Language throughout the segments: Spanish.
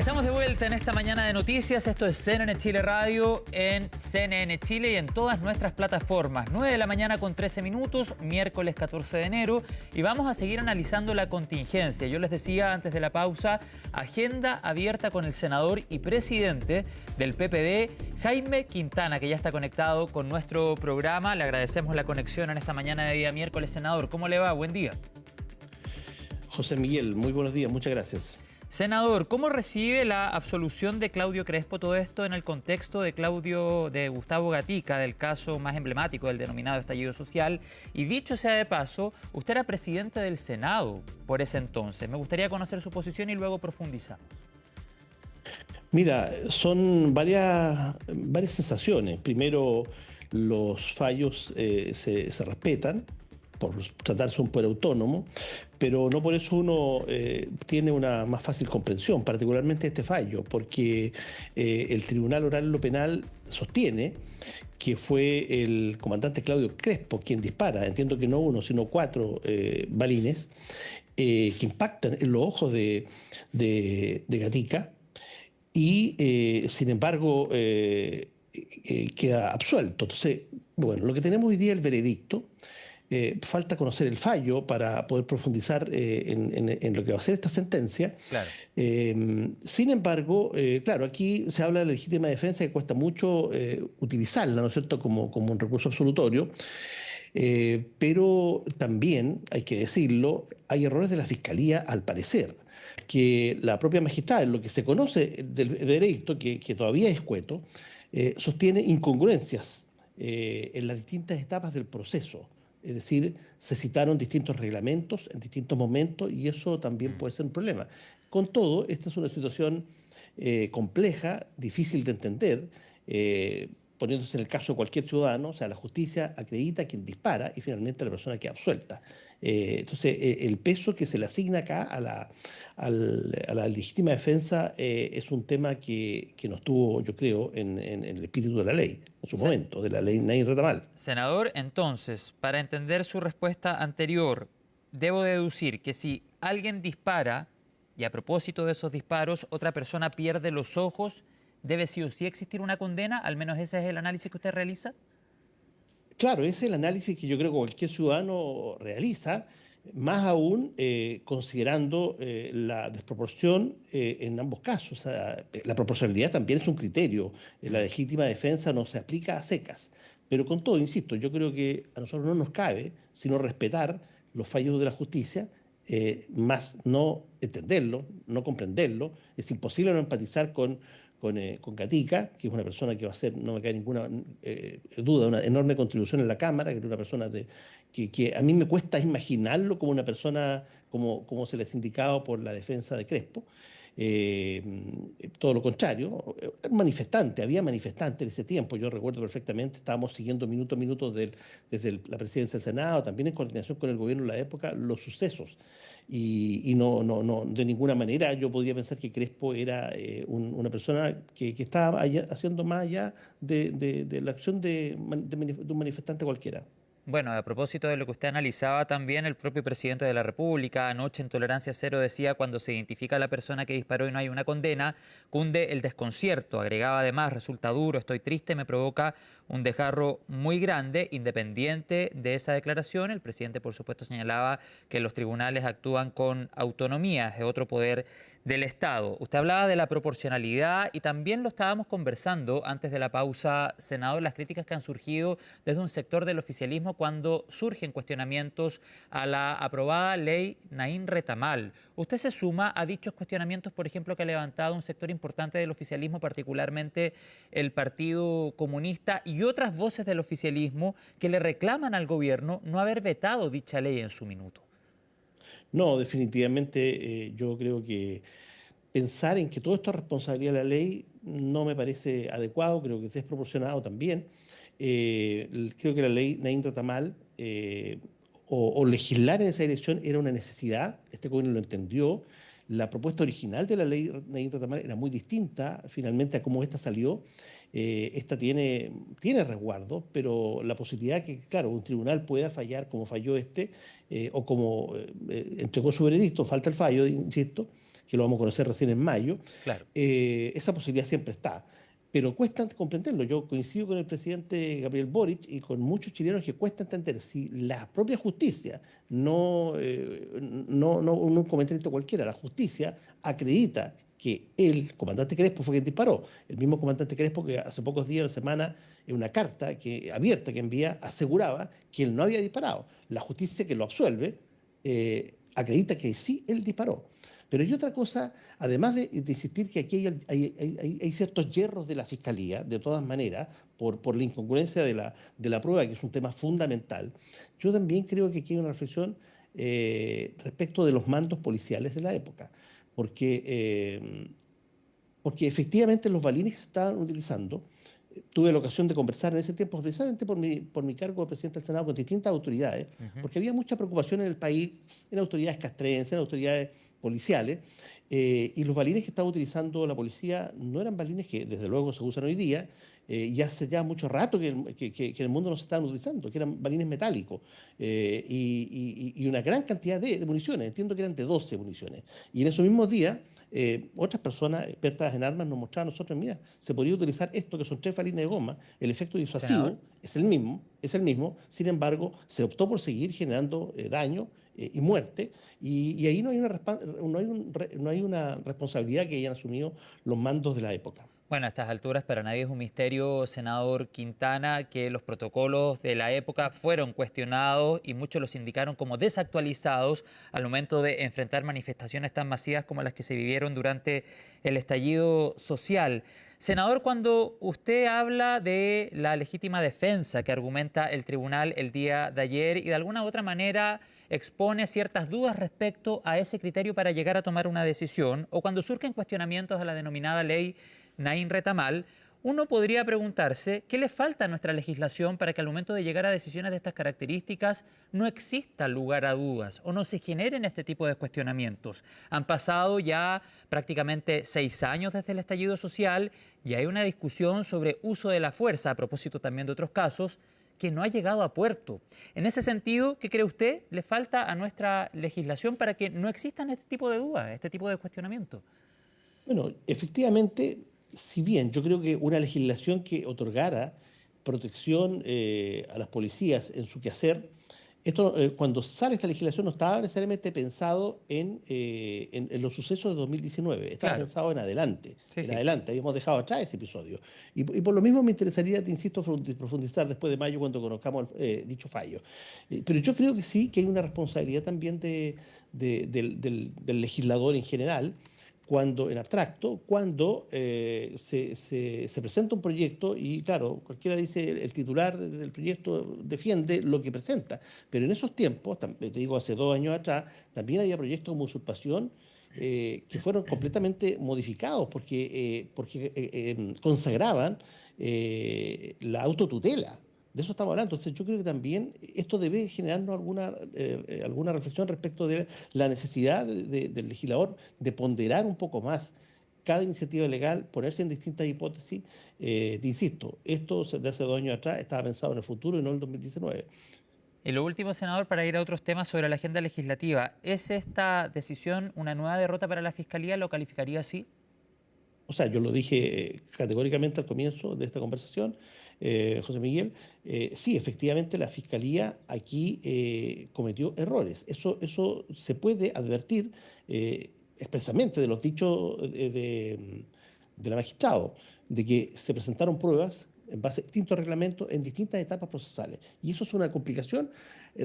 Estamos de vuelta en esta mañana de noticias. Esto es CNN Chile Radio en CNN Chile y en todas nuestras plataformas. 9 de la mañana con 13 minutos, miércoles 14 de enero. Y vamos a seguir analizando la contingencia. Yo les decía antes de la pausa, agenda abierta con el senador y presidente del PPD, Jaime Quintana, que ya está conectado con nuestro programa. Le agradecemos la conexión en esta mañana de día miércoles. Senador, ¿cómo le va? Buen día. José Miguel, muy buenos días, muchas gracias. Senador, ¿cómo recibe la absolución de Claudio Crespo todo esto en el contexto de Gustavo Gatica, del caso más emblemático del denominado estallido social? Y dicho sea de paso, usted era presidente del Senado por ese entonces. Me gustaría conocer su posición y luego profundizamos. Mira, son varias sensaciones. Primero, los fallos se respetan por tratarse de un poder autónomo, pero no por eso uno tiene una más fácil comprensión, particularmente este fallo, porque el Tribunal Oral en lo Penal sostiene que fue el comandante Claudio Crespo quien dispara, entiendo que no uno, sino 4 balines, que impactan en los ojos de Gatica, y sin embargo queda absuelto. Entonces, bueno, lo que tenemos hoy día es el veredicto. Falta conocer el fallo para poder profundizar en lo que va a ser esta sentencia. Claro. Sin embargo, claro, aquí se habla de la legítima defensa, que cuesta mucho utilizarla, ¿no es cierto?, como un recurso absolutorio. Pero también, hay que decirlo, hay errores de la Fiscalía, al parecer, que la propia magistrada, en lo que se conoce del veredicto, que todavía es escueto, sostiene incongruencias en las distintas etapas del proceso. Es decir, se citaron distintos reglamentos en distintos momentos y eso también puede ser un problema. Con todo, esta es una situación compleja, difícil de entender, poniéndose en el caso de cualquier ciudadano. O sea, la justicia acredita a quien dispara y finalmente la persona queda absuelta. Entonces, el peso que se le asigna acá a la legítima defensa es un tema que no estuvo, yo creo, en el espíritu de la ley, en su momento, de la ley Nain Retamal. Senador, entonces, para entender su respuesta anterior, debo deducir que si alguien dispara y a propósito de esos disparos otra persona pierde los ojos, ¿debe sí o sí existir una condena? Al menos ese es el análisis que usted realiza. Claro, ese es el análisis que yo creo que cualquier ciudadano realiza, más aún considerando la desproporción en ambos casos. O sea, la proporcionalidad también es un criterio. La legítima defensa no se aplica a secas. Pero con todo, insisto, yo creo que a nosotros no nos cabe sino respetar los fallos de la justicia, más no entenderlo, no comprenderlo. Es imposible no empatizar con Gatica, que es una persona que va a hacer, no me cae ninguna duda, una enorme contribución en la Cámara, que es una persona que a mí me cuesta imaginarlo como una persona como se les ha indicado por la defensa de Crespo. Eh, Todo lo contrario, manifestante, había manifestantes en ese tiempo, yo recuerdo perfectamente, estábamos siguiendo minuto a minuto desde la presidencia del Senado, también en coordinación con el gobierno en la época, los sucesos. Y no, de ninguna manera yo podía pensar que Crespo era una persona que estaba haciendo más allá de la acción de un manifestante cualquiera. Bueno, a propósito de lo que usted analizaba también, el propio presidente de la República anoche en Tolerancia Cero decía: cuando se identifica a la persona que disparó y no hay una condena, cunde el desconcierto. Agregaba además: resulta duro, estoy triste, me provoca un desgarro muy grande. Independiente de esa declaración, el presidente por supuesto señalaba que los tribunales actúan con autonomía, es otro poder del Estado. Usted hablaba de la proporcionalidad y también lo estábamos conversando antes de la pausa, senador, las críticas que han surgido desde un sector del oficialismo cuando surgen cuestionamientos a la aprobada ley Nain Retamal. ¿Usted se suma a dichos cuestionamientos, por ejemplo, que ha levantado un sector importante del oficialismo, particularmente el Partido Comunista y otras voces del oficialismo que le reclaman al gobierno no haber vetado dicha ley en su minuto? No, definitivamente yo creo que pensar en que todo esto es responsabilidad de la ley no me parece adecuado, creo que es desproporcionado también. Creo que la ley Nain Retamal, o legislar en esa dirección era una necesidad, este gobierno lo entendió. La propuesta original de la ley Nain Retamal era muy distinta finalmente a cómo esta salió. Esta tiene resguardo, pero la posibilidad que, claro, un tribunal pueda fallar como falló este, o como entregó su veredicto, falta el fallo, insisto, que lo vamos a conocer recién en mayo, Claro. esa posibilidad siempre está. Pero cuesta comprenderlo. Yo coincido con el presidente Gabriel Boric y con muchos chilenos que cuesta entender si la propia justicia, no un comentarista cualquiera, la justicia acredita que el comandante Crespo fue quien disparó. El mismo comandante Crespo que hace pocos días, una semana, en una carta abierta que envía, aseguraba que él no había disparado. La justicia que lo absuelve acredita que sí él disparó. Pero hay otra cosa, además de insistir que aquí hay ciertos hierros de la Fiscalía, de todas maneras, por la incongruencia de la prueba, que es un tema fundamental. Yo también creo que aquí hay una reflexión respecto de los mandos policiales de la época, porque, porque efectivamente los balines que se estaban utilizando, tuve la ocasión de conversar en ese tiempo, precisamente por mi cargo de presidente del Senado, con distintas autoridades, Ujú. porque había mucha preocupación en el país, en autoridades castrenses, en autoridades policiales, y los balines que estaba utilizando la policía no eran balines que desde luego se usan hoy día, y hace ya mucho rato que en el mundo no se estaban utilizando, que eran balines metálicos, y una gran cantidad de municiones, entiendo que eran de 12 municiones. Y en esos mismos días, otras personas expertas en armas nos mostraban a nosotros, mira, se podría utilizar esto, que son 3 balines de goma, el efecto Senador. disuasivo es el mismo, sin embargo, se optó por seguir generando daño y muerte, y ahí no hay una responsabilidad que hayan asumido los mandos de la época. Bueno, a estas alturas para nadie es un misterio, senador Quintana, que los protocolos de la época fueron cuestionados y muchos los indicaron como desactualizados al momento de enfrentar manifestaciones tan masivas como las que se vivieron durante el estallido social. Senador, cuando usted habla de la legítima defensa que argumenta el tribunal el día de ayer y de alguna u otra manera expone ciertas dudas respecto a ese criterio para llegar a tomar una decisión, o cuando surgen cuestionamientos a la denominada ley Naín Retamal, uno podría preguntarse qué le falta a nuestra legislación para que al momento de llegar a decisiones de estas características no exista lugar a dudas o no se generen este tipo de cuestionamientos. Han pasado ya prácticamente 6 años desde el estallido social y hay una discusión sobre uso de la fuerza, a propósito también de otros casos, que no ha llegado a puerto. En ese sentido, ¿qué cree usted le falta a nuestra legislación para que no existan este tipo de dudas, este tipo de cuestionamientos? Bueno, efectivamente, si bien yo creo que una legislación que otorgara protección a las policías en su quehacer, esto, cuando sale esta legislación no estaba necesariamente pensado en los sucesos de 2019, estaba Claro, pensado en adelante, sí, en sí. adelante, habíamos dejado atrás ese episodio. Y por lo mismo me interesaría, te insisto, profundizar después de mayo cuando conozcamos dicho fallo. Pero yo creo que sí, que hay una responsabilidad también del legislador en general cuando, en abstracto, cuando se presenta un proyecto y, claro, cualquiera dice, el titular del proyecto defiende lo que presenta, pero en esos tiempos, te digo, hace 2 años atrás, también había proyectos como usurpación que fueron completamente modificados porque consagraban la autotutela. De eso estamos hablando. Entonces, yo creo que también esto debe generarnos alguna reflexión respecto de la necesidad del legislador de ponderar un poco más cada iniciativa legal, ponerse en distintas hipótesis. Te insisto, esto de hace 2 años atrás estaba pensado en el futuro y no en el 2019. Y lo último, senador, para ir a otros temas sobre la agenda legislativa, ¿es esta decisión una nueva derrota para la Fiscalía? ¿Lo calificaría así? O sea, yo lo dije categóricamente al comienzo de esta conversación, José Miguel, sí, efectivamente la Fiscalía aquí cometió errores. Eso se puede advertir expresamente de los dichos de la magistrado, de que se presentaron pruebas en base a distintos reglamentos en distintas etapas procesales. Y eso es una complicación.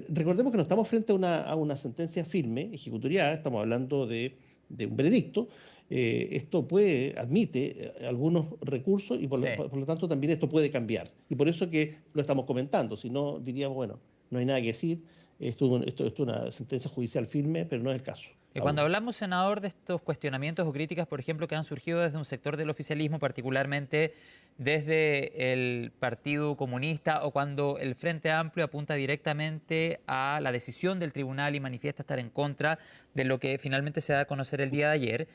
Recordemos que no estamos frente a una sentencia firme, ejecutoriada, estamos hablando de un veredicto. Esto admite algunos recursos y por Sí. lo, por lo tanto también esto puede cambiar. Y por eso que lo estamos comentando, si no diríamos, bueno, no hay nada que decir, esto es una sentencia judicial firme, pero no es el caso Y cuando aún. hablamos, senador, de estos cuestionamientos o críticas, por ejemplo, que han surgido desde un sector del oficialismo, particularmente desde el Partido Comunista, o cuando el Frente Amplio apunta directamente a la decisión del tribunal y manifiesta estar en contra de lo que finalmente se da a conocer el día de ayer,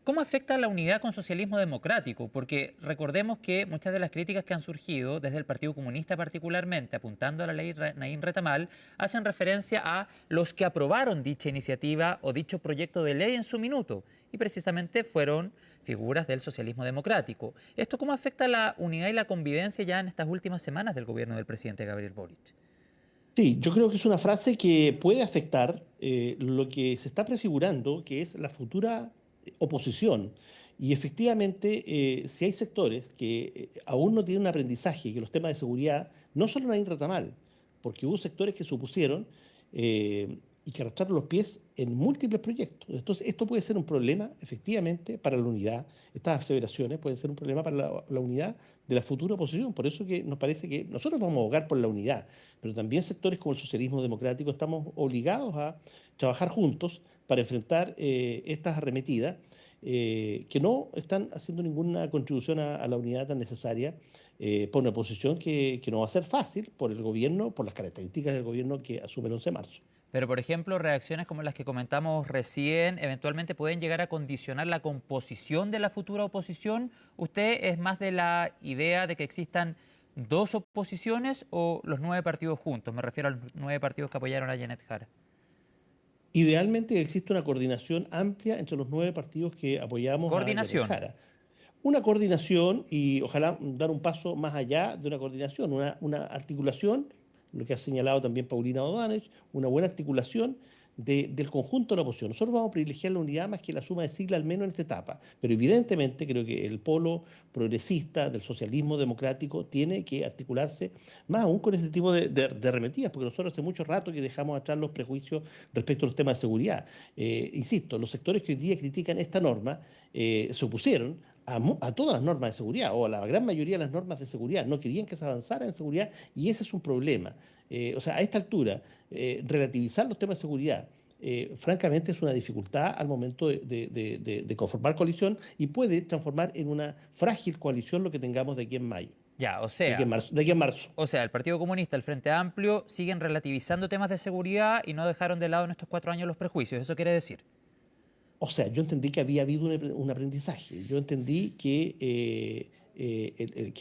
¿Cómo afecta la unidad con socialismo democrático? Porque recordemos que muchas de las críticas que han surgido desde el Partido Comunista particularmente, apuntando a la ley Naín Retamal, hacen referencia a los que aprobaron dicha iniciativa o dicho proyecto de ley en su minuto. Y precisamente fueron figuras del socialismo democrático. ¿Esto cómo afecta la unidad y la convivencia ya en estas últimas semanas del gobierno del presidente Gabriel Boric? Sí, yo creo que es una frase que puede afectar lo que se está prefigurando, que es la futura oposición. Y efectivamente, si hay sectores que aún no tienen un aprendizaje, que los temas de seguridad no solo nadie trata mal, porque hubo sectores que se opusieron y que arrastraron los pies en múltiples proyectos. Entonces, esto puede ser un problema, efectivamente, para la unidad. Estas aseveraciones pueden ser un problema para la unidad de la futura oposición. Por eso que nos parece que nosotros vamos a abogar por la unidad, pero también sectores como el socialismo democrático estamos obligados a trabajar juntos para enfrentar estas arremetidas que no están haciendo ninguna contribución a la unidad tan necesaria por una posición que no va a ser fácil por el gobierno, por las características del gobierno que asume el 11 de marzo. Pero, por ejemplo, reacciones como las que comentamos recién, eventualmente pueden llegar a condicionar la composición de la futura oposición. ¿Usted es más de la idea de que existan dos oposiciones o los 9 partidos juntos? Me refiero a los 9 partidos que apoyaron a Janet Jara. Idealmente existe una coordinación amplia entre los 9 partidos que apoyamos a Yanet Coordinación. Jara. Una coordinación y ojalá dar un paso más allá de una coordinación, una articulación, lo que ha señalado también Paulina O'Donnell, una buena articulación del conjunto de la oposición. Nosotros vamos a privilegiar la unidad más que la suma de siglas, al menos en esta etapa, pero evidentemente creo que el polo progresista del socialismo democrático tiene que articularse más aún con este tipo de arremetidas, porque nosotros hace mucho rato que dejamos atrás los prejuicios respecto a los temas de seguridad. Insisto, los sectores que hoy día critican esta norma se opusieron a todas las normas de seguridad o a la gran mayoría de las normas de seguridad. No querían que se avanzara en seguridad y ese es un problema. O sea, a esta altura, relativizar los temas de seguridad, francamente es una dificultad al momento de conformar coalición y puede transformar en una frágil coalición lo que tengamos de aquí en mayo, Ya, o de aquí en sea, marzo. De aquí en marzo. o sea, el Partido Comunista, el Frente Amplio, siguen relativizando temas de seguridad y no dejaron de lado en estos 4 años los prejuicios. ¿Eso quiere decir? O sea, yo entendí que había habido un aprendizaje. Yo entendí que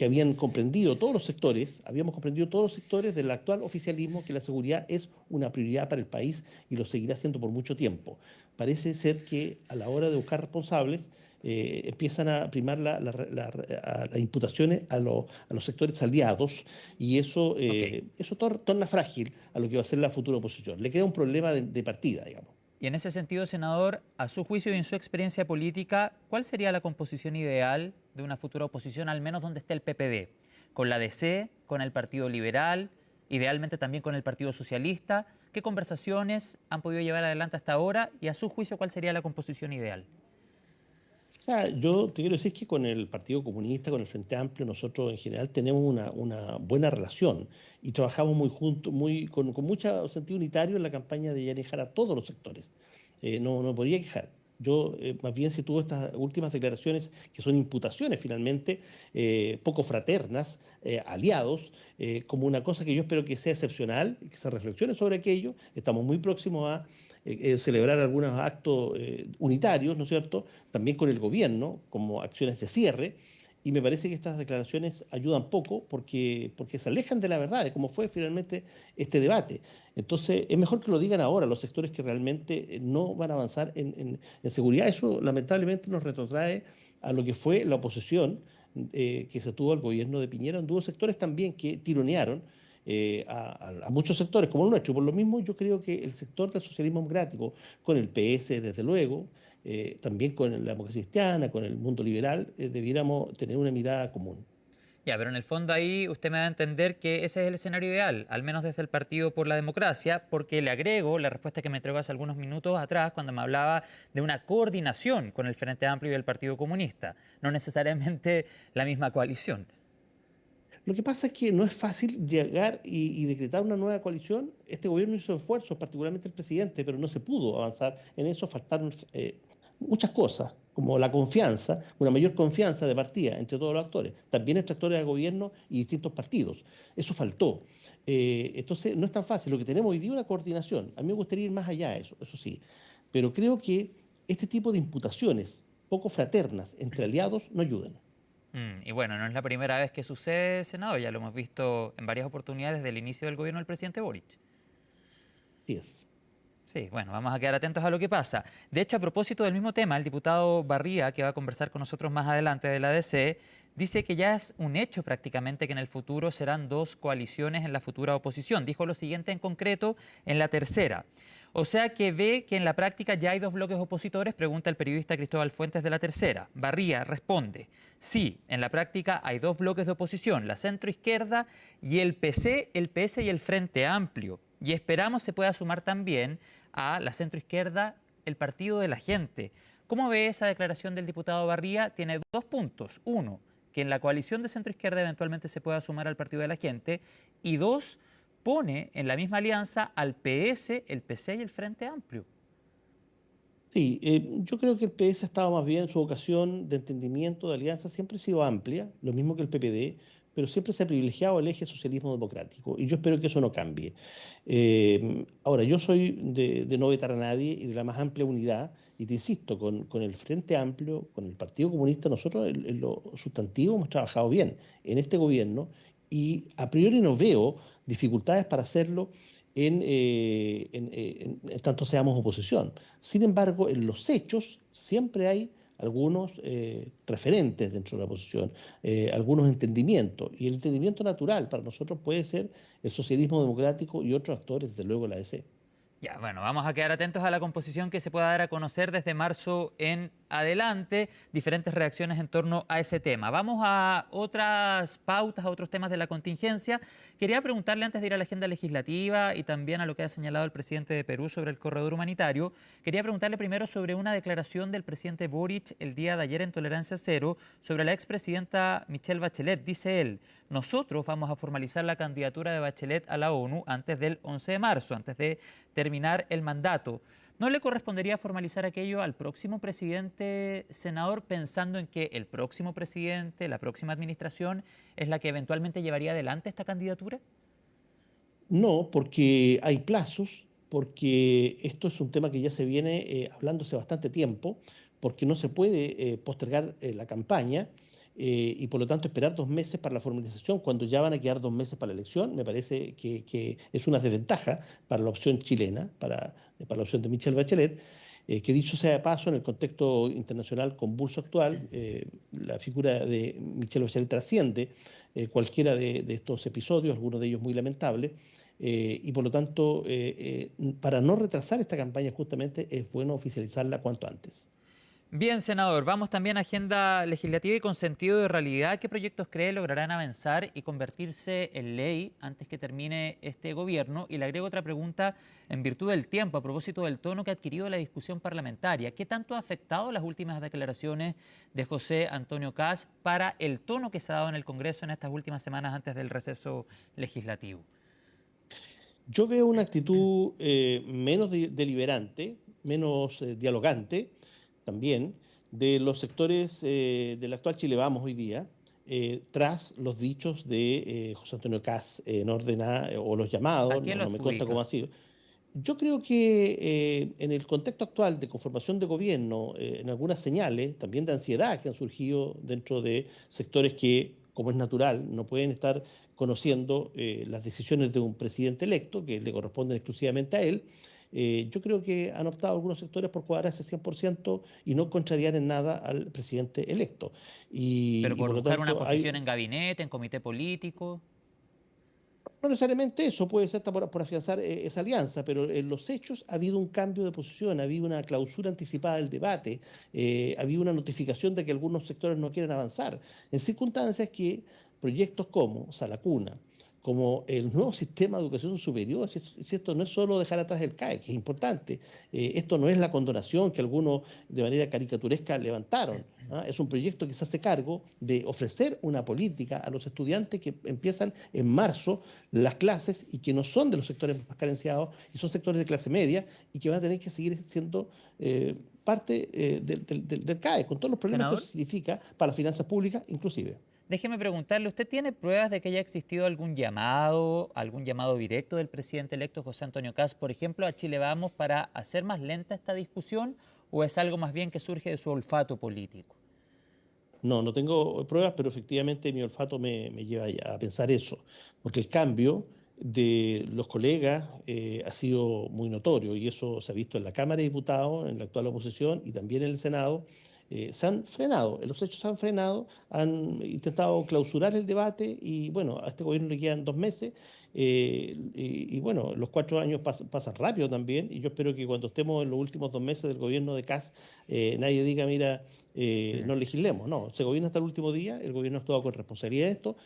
habían comprendido todos los sectores, habíamos comprendido todos los sectores del actual oficialismo que la seguridad es una prioridad para el país y lo seguirá siendo por mucho tiempo. Parece ser que a la hora de buscar responsables empiezan a primar las imputaciones a los sectores aliados y Ok. eso torna frágil a lo que va a ser la futura oposición. Le crea un problema de partida, digamos. Y en ese sentido, senador, a su juicio y en su experiencia política, ¿cuál sería la composición ideal de una futura oposición, al menos donde esté el PPD? ¿Con la DC, con el Partido Liberal, idealmente también con el Partido Socialista? ¿Qué conversaciones han podido llevar adelante hasta ahora? Y a su juicio, ¿cuál sería la composición ideal? O sea, yo te quiero decir que con el Partido Comunista, con el Frente Amplio, nosotros en general tenemos una buena relación y trabajamos muy juntos, con mucho sentido unitario en la campaña de Yanejar a todos los sectores. No me podría quejar. Yo, más bien, si tuvo estas últimas declaraciones, que son imputaciones finalmente, poco fraternas, aliados, como una cosa que yo espero que sea excepcional, que se reflexione sobre aquello. Estamos muy próximos a celebrar algunos actos unitarios, ¿no es cierto? También con el gobierno, como acciones de cierre. Y me parece que estas declaraciones ayudan poco porque se alejan de la verdad, de cómo fue finalmente este debate. Entonces, es mejor que lo digan ahora los sectores que realmente no van a avanzar en seguridad. Eso lamentablemente nos retrotrae a lo que fue la oposición que se tuvo al gobierno de Piñera, donde hubo sectores también que tironearon a muchos sectores como el nuestro. Por lo mismo, yo creo que el sector del socialismo democrático, con el PS desde luego, también con la democracia cristiana, con el mundo liberal, debiéramos tener una mirada común. Ya, pero en el fondo ahí usted me da a entender que ese es el escenario ideal, al menos desde el Partido por la Democracia, porque le agrego la respuesta que me entregó hace algunos minutos atrás cuando me hablaba de una coordinación con el Frente Amplio y el Partido Comunista, no necesariamente la misma coalición. Lo que pasa es que no es fácil llegar y decretar una nueva coalición. Este gobierno hizo esfuerzos, particularmente el presidente, pero no se pudo avanzar en eso. Faltaron muchas cosas, como la confianza, una mayor confianza de partida entre todos los actores, también entre actores de gobierno y distintos partidos. Eso faltó. Entonces, no es tan fácil. Lo que tenemos hoy día es una coordinación. A mí me gustaría ir más allá de eso, eso sí. Pero creo que este tipo de imputaciones poco fraternas entre aliados no ayudan. Y bueno, no es la primera vez que sucede, senador, ya lo hemos visto en varias oportunidades desde el inicio del gobierno del presidente Boric. Así es. Sí, bueno, vamos a quedar atentos a lo que pasa. De hecho, a propósito del mismo tema, el diputado Barría, que va a conversar con nosotros más adelante de la ADC, dice que ya es un hecho prácticamente que en el futuro serán dos coaliciones en la futura oposición. Dijo lo siguiente en concreto en la tercera. O sea que ve que en la práctica ya hay dos bloques opositores, pregunta el periodista Cristóbal Fuentes de la tercera. Barría responde, sí, en la práctica hay dos bloques de oposición, la centroizquierda y el PC, el PS y el Frente Amplio. Y esperamos se pueda sumar también a la centroizquierda el Partido de la Gente. ¿Cómo ve esa declaración del diputado Barría? Tiene dos puntos. Uno, que en la coalición de centroizquierda eventualmente se pueda sumar al Partido de la Gente. Y dos, pone en la misma alianza al PS, el PC y el Frente Amplio. Sí, yo creo que el PS ha estado más bien, su vocación de entendimiento, de alianza, siempre ha sido amplia, lo mismo que el PPD, pero siempre se ha privilegiado el eje socialismo democrático y yo espero que eso no cambie. Ahora, yo soy de no vetar a nadie y de la más amplia unidad y te insisto, con el Frente Amplio, con el Partido Comunista, nosotros en lo sustantivo hemos trabajado bien en este gobierno y a priori no veo dificultades para hacerlo en tanto seamos oposición. Sin embargo, en los hechos siempre hay algunos referentes dentro de la oposición, algunos entendimientos. Y el entendimiento natural para nosotros puede ser el socialismo democrático y otros actores, desde luego la ADC. Ya, bueno, vamos a quedar atentos a la composición que se pueda dar a conocer desde marzo en adelante, diferentes reacciones en torno a ese tema. Vamos a otras pautas, a otros temas de la contingencia. Quería preguntarle antes de ir a la agenda legislativa y también a lo que ha señalado el presidente de Perú sobre el corredor humanitario, quería preguntarle primero sobre una declaración del presidente Boric el día de ayer en Tolerancia Cero sobre la expresidenta Michelle Bachelet. Dice él, nosotros vamos a formalizar la candidatura de Bachelet a la ONU antes del 11 de marzo, antes de terminar el mandato. ¿No le correspondería formalizar aquello al próximo presidente, senador, pensando en que el próximo presidente, la próxima administración, es la que eventualmente llevaría adelante esta candidatura? No, porque hay plazos, porque esto es un tema que ya se viene hablando hace bastante tiempo, porque no se puede postergar la campaña y por lo tanto esperar 2 meses para la formalización cuando ya van a quedar 2 meses para la elección, me parece que es una desventaja para la opción chilena, para la opción de Michelle Bachelet. Que dicho sea de paso, en el contexto internacional convulso actual, la figura de Michelle Bachelet trasciende cualquiera de estos episodios, algunos de ellos muy lamentables, y por lo tanto, para no retrasar esta campaña justamente es bueno oficializarla cuanto antes. Bien, senador, vamos también a agenda legislativa y con sentido de realidad. ¿Qué proyectos cree lograrán avanzar y convertirse en ley antes que termine este gobierno? Y le agrego otra pregunta en virtud del tiempo, a propósito del tono que ha adquirido la discusión parlamentaria. ¿Qué tanto ha afectado las últimas declaraciones de José Antonio Kast para el tono que se ha dado en el Congreso en estas últimas semanas antes del receso legislativo? Yo veo una actitud menos deliberante, menos dialogante también de los sectores del actual Chile Vamos hoy día, tras los dichos de José Antonio Kast en orden a, o los ¿A llamados, quién no, lo no me consta cómo adjudica? ha sido. Yo creo que en el contexto actual de conformación de gobierno, en algunas señales también de ansiedad que han surgido dentro de sectores que, como es natural, no pueden estar conociendo las decisiones de un presidente electo, que le corresponden exclusivamente a él, yo creo que han optado algunos sectores por cuadrarse 100% y no contrariar en nada al presidente electo. ¿Pero Y por por lo buscar una tanto posición hay, en gabinete, en comité político? no necesariamente eso, puede ser hasta por afianzar esa alianza, pero en los hechos ha habido un cambio de posición, ha habido una clausura anticipada del debate, ha habido una notificación de que algunos sectores no quieren avanzar, en circunstancias que proyectos como Salacuna, como el nuevo sistema de educación superior, si esto no es solo dejar atrás el CAE, que es importante, esto no es la condonación que algunos de manera caricaturesca levantaron, ¿ah? Es un proyecto que se hace cargo de ofrecer una política a los estudiantes que empiezan en marzo las clases y que no son de los sectores más carenciados y son sectores de clase media y que van a tener que seguir siendo parte del CAE, con todos los problemas que eso Senador. significa para las finanzas públicas, inclusive. Déjeme preguntarle, ¿usted tiene pruebas de que haya existido algún llamado directo del presidente electo José Antonio Kast, por ejemplo, a Chile Vamos para hacer más lenta esta discusión? o es algo más bien que surge de su olfato político? No, no tengo pruebas, pero efectivamente mi olfato me lleva a pensar eso, porque el cambio de los colegas ha sido muy notorio y eso se ha visto en la Cámara de Diputados, en la actual oposición y también en el Senado. Se han frenado, los hechos se han frenado, han intentado clausurar el debate y bueno, a este gobierno le quedan 2 meses y bueno, los 4 años pasan rápido también y yo espero que cuando estemos en los últimos 2 meses del gobierno de Kast, nadie diga, mira, no legislemos, no, se gobierna hasta el último día, el gobierno ha actuado con responsabilidad en esto,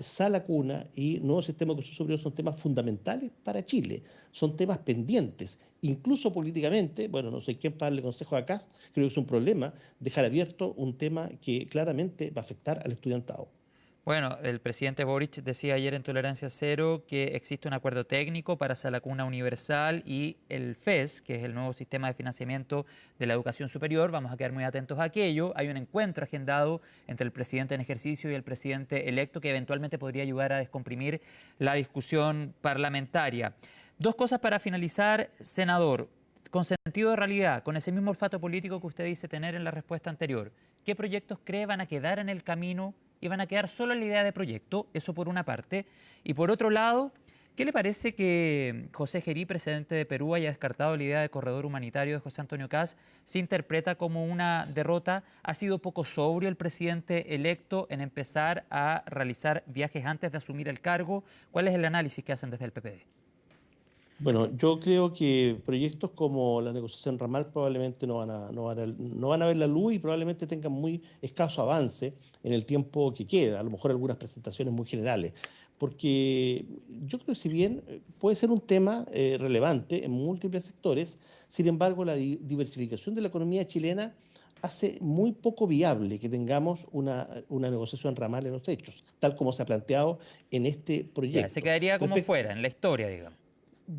sala cuna y nuevo sistema de educación superior son temas fundamentales para Chile, son temas pendientes, incluso políticamente, bueno, no sé quién para darle consejo a Kast, creo que es un problema dejar abierto un tema que claramente va a afectar al estudiantado. Bueno, el presidente Boric decía ayer en Tolerancia Cero que existe un acuerdo técnico para Sala Cuna Universal y el FES, que es el nuevo sistema de financiamiento de la educación superior. Vamos a quedar muy atentos a aquello. Hay un encuentro agendado entre el presidente en ejercicio y el presidente electo que eventualmente podría ayudar a descomprimir la discusión parlamentaria. Dos cosas para finalizar, senador. Con sentido de realidad, con ese mismo olfato político que usted dice tener en la respuesta anterior, ¿qué proyectos cree van a quedar en el camino y van a quedar solo en la idea de proyecto? Eso por una parte. Y por otro lado, ¿qué le parece que José Gerí, presidente de Perú, haya descartado la idea de corredor humanitario de José Antonio Kast? ¿Se interpreta como una derrota? ¿Ha sido poco sobrio el presidente electo en empezar a realizar viajes antes de asumir el cargo? ¿Cuál es el análisis que hacen desde el PPD? Bueno, yo creo que proyectos como la negociación ramal probablemente no van a ver la luz y probablemente tengan muy escaso avance en el tiempo que queda, a lo mejor algunas presentaciones muy generales, porque yo creo que si bien puede ser un tema relevante en múltiples sectores, sin embargo la diversificación de la economía chilena hace muy poco viable que tengamos una negociación ramal en los hechos, tal como se ha planteado en este Ya, se proyecto. quedaría como fuera, en la historia, digamos.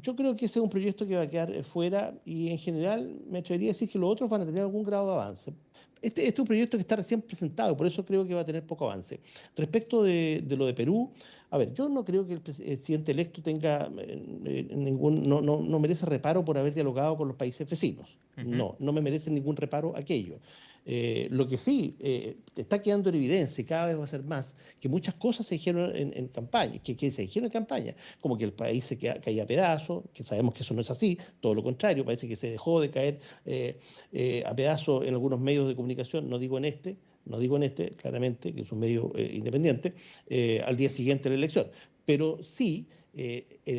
Yo creo que ese es un proyecto que va a quedar fuera y en general me atrevería a decir que los otros van a tener algún grado de avance. Este es un proyecto que está recién presentado y por eso creo que va a tener poco avance. Respecto de lo de Perú, a ver, yo no creo que el presidente electo tenga no merece reparo por haber dialogado con los países vecinos. Ujú. No me merece ningún reparo aquello. Lo que sí está quedando en evidencia y cada vez va a ser más, que muchas cosas se dijeron en campaña, que se dijeron en campaña, como que el país caía a pedazos, que sabemos que eso no es así, todo lo contrario, parece que se dejó de caer a pedazos en algunos medios de comunicación, no digo en este, claramente, que es un medio independiente, al día siguiente de la elección, pero sí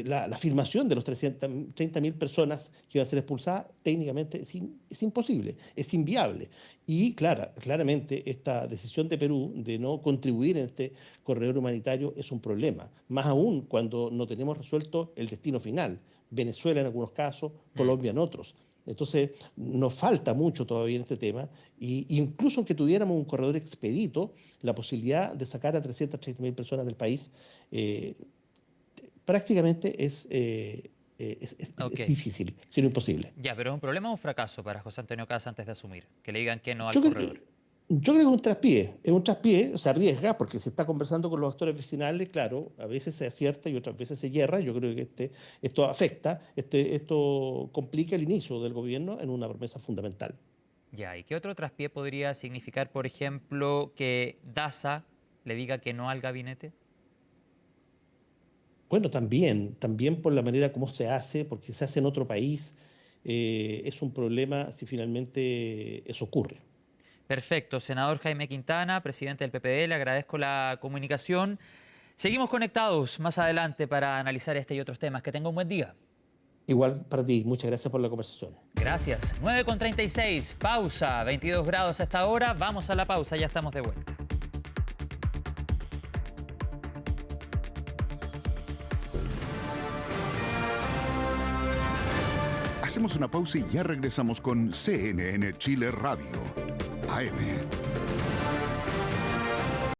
la afirmación de los 330.000 personas que iban a ser expulsadas técnicamente es imposible, es inviable. Y claramente esta decisión de Perú de no contribuir en este corredor humanitario es un problema, más aún cuando no tenemos resuelto el destino final, Venezuela en algunos casos, Mm. Colombia en otros. Entonces, nos falta mucho todavía en este tema, y incluso aunque tuviéramos un corredor expedito, la posibilidad de sacar a 330.000 personas del país eh, prácticamente Ok. es difícil, sino imposible. Ya, pero ¿es un problema o un fracaso para José Antonio Kast antes de asumir? Que le digan que no al Yo creo, corredor. yo creo que es un traspié, se arriesga porque se está conversando con los actores vecinales, claro, a veces se acierta y otras veces se hierra, yo creo que esto afecta, esto complica el inicio del gobierno en una promesa fundamental. Ya, ¿y qué otro traspié podría significar, por ejemplo, que Daza le diga que no al gabinete? Bueno, también por la manera como se hace, porque se hace en otro país, es un problema si finalmente eso ocurre. Perfecto, senador Jaime Quintana, presidente del PPD, le agradezco la comunicación. Seguimos conectados más adelante para analizar este y otros temas. Que tenga un buen día. Igual para ti, muchas gracias por la conversación. Gracias. 9:36, pausa, 22 grados a esta hora. Vamos a la pausa, ya estamos de vuelta. Hacemos una pausa y ya regresamos con CNN Chile Radio, AM.